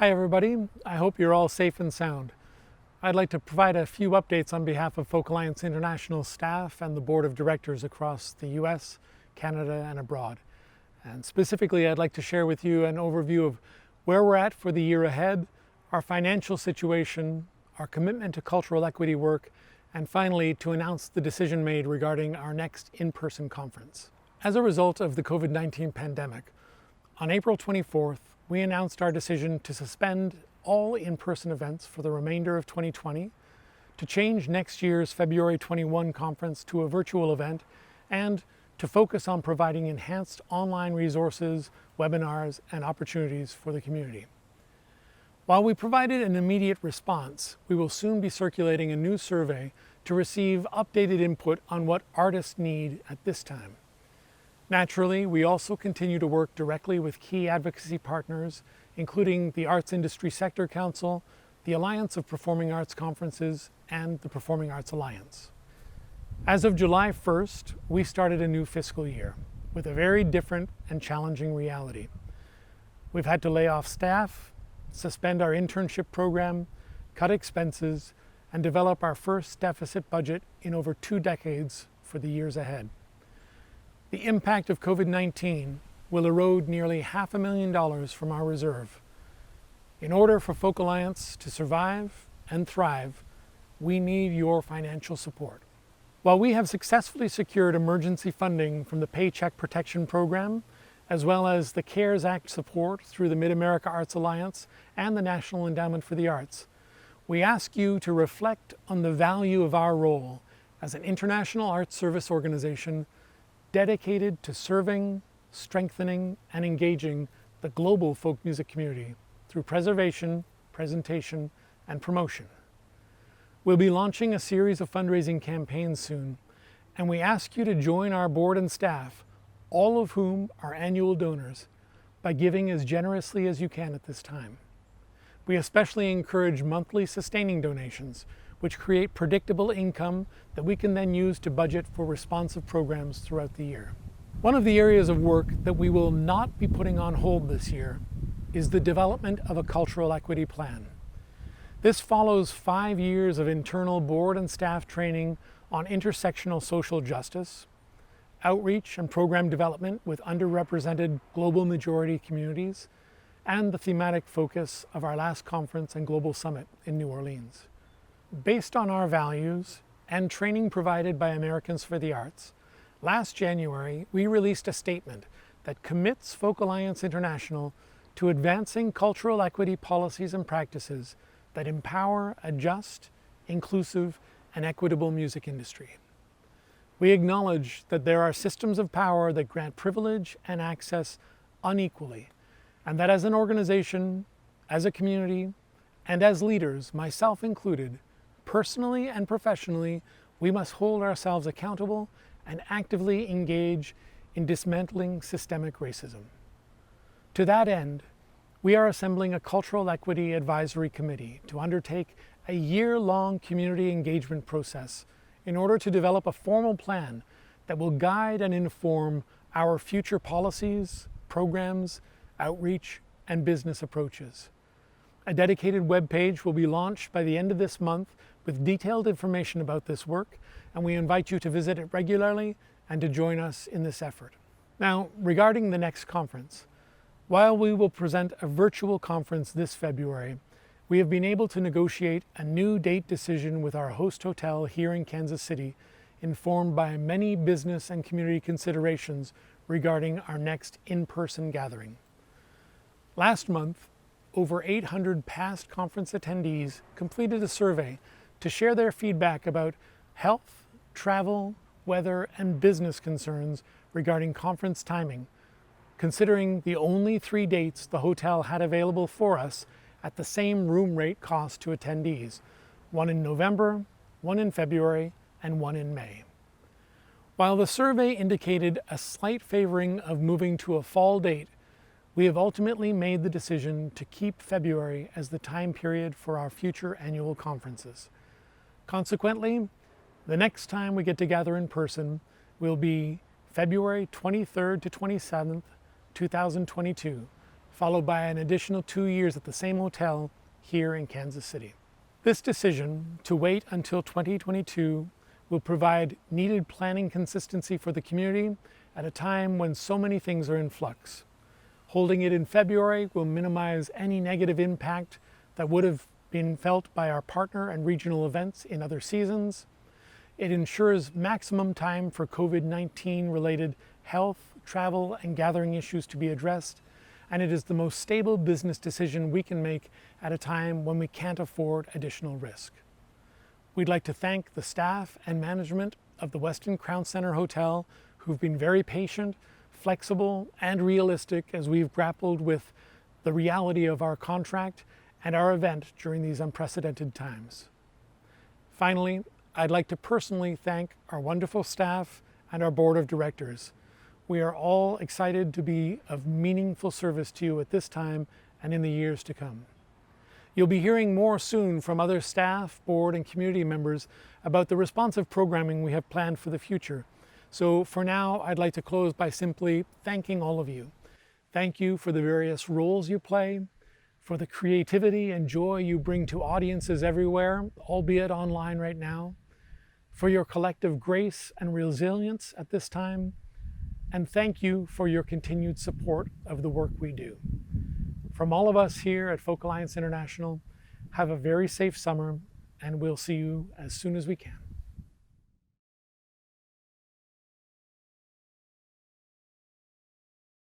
Hi everybody, I hope you're all safe and sound. I'd like to provide a few updates on behalf of Folk Alliance International staff and the Board of Directors across the US, Canada, and abroad. And specifically, I'd like to share with you an overview of where we're at for the year ahead, our financial situation, our commitment to cultural equity work, and finally, to announce the decision made regarding our next in-person conference. As a result of the COVID-19 pandemic, on April 24th, we announced our decision to suspend all in-person events for the remainder of 2020, to change next year's February 21 conference to a virtual event, and to focus on providing enhanced online resources, webinars, and opportunities for the community. While we provided an immediate response, we will soon be circulating a new survey to receive updated input on what artists need at this time. Naturally, we also continue to work directly with key advocacy partners, including the Arts Industry Sector Council, the Alliance of Performing Arts Conferences, and the Performing Arts Alliance. As of July 1st, we started a new fiscal year with a very different and challenging reality. We've had to lay off staff, suspend our internship program, cut expenses, and develop our first deficit budget in over 2 decades for the years ahead. The impact of COVID-19 will erode nearly $500,000 from our reserve. In order for Folk Alliance to survive and thrive, we need your financial support. While we have successfully secured emergency funding from the Paycheck Protection Program, as well as the CARES Act support through the Mid-America Arts Alliance and the National Endowment for the Arts, we ask you to reflect on the value of our role as an international arts service organization dedicated to serving, strengthening, and engaging the global folk music community through preservation, presentation, and promotion. We'll be launching a series of fundraising campaigns soon, and we ask you to join our board and staff, all of whom are annual donors, by giving as generously as you can at this time. We especially encourage monthly sustaining donations, which create predictable income that we can then use to budget for responsive programs throughout the year. One of the areas of work that we will not be putting on hold this year is the development of a cultural equity plan. This follows 5 years of internal board and staff training on intersectional social justice, outreach and program development with underrepresented global majority communities, and the thematic focus of our last conference and global summit in New Orleans. Based on our values and training provided by Americans for the Arts, last January we released a statement that commits Folk Alliance International to advancing cultural equity policies and practices that empower a just, inclusive, and equitable music industry. We acknowledge that there are systems of power that grant privilege and access unequally, and that as an organization, as a community, and as leaders, myself included, personally and professionally, we must hold ourselves accountable and actively engage in dismantling systemic racism. To that end, we are assembling a Cultural Equity Advisory Committee to undertake a year-long community engagement process in order to develop a formal plan that will guide and inform our future policies, programs, outreach, and business approaches. A dedicated webpage will be launched by the end of this month with detailed information about this work, and we invite you to visit it regularly and to join us in this effort. Now, regarding the next conference, while we will present a virtual conference this February, we have been able to negotiate a new date decision with our host hotel here in Kansas City, informed by many business and community considerations regarding our next in-person gathering. Last month, over 800 past conference attendees completed a survey to share their feedback about health, travel, weather, and business concerns regarding conference timing, considering the only 3 dates the hotel had available for us at the same room rate cost to attendees, one in November, one in February, and one in May. While the survey indicated a slight favoring of moving to a fall date, we have ultimately made the decision to keep February as the time period for our future annual conferences. Consequently, the next time we get together in person will be February 23rd to 27th, 2022, followed by an additional 2 years at the same hotel here in Kansas City. This decision to wait until 2022 will provide needed planning consistency for the community at a time when so many things are in flux. Holding it in February will minimize any negative impact that would have been felt by our partner and regional events in other seasons. It ensures maximum time for COVID-19 related health, travel, and gathering issues to be addressed, and it is the most stable business decision we can make at a time when we can't afford additional risk. We'd like to thank the staff and management of the Westin Crown Center Hotel who've been very patient, flexible, and realistic as we've grappled with the reality of our contract and our event during these unprecedented times. Finally, I'd like to personally thank our wonderful staff and our board of directors. We are all excited to be of meaningful service to you at this time and in the years to come. You'll be hearing more soon from other staff, board, and community members about the responsive programming we have planned for the future. So for now, I'd like to close by simply thanking all of you. Thank you for the various roles you play, for the creativity and joy you bring to audiences everywhere, albeit online right now, for your collective grace and resilience at this time, and thank you for your continued support of the work we do. From all of us here at Folk Alliance International, have a very safe summer, and we'll see you as soon as we can.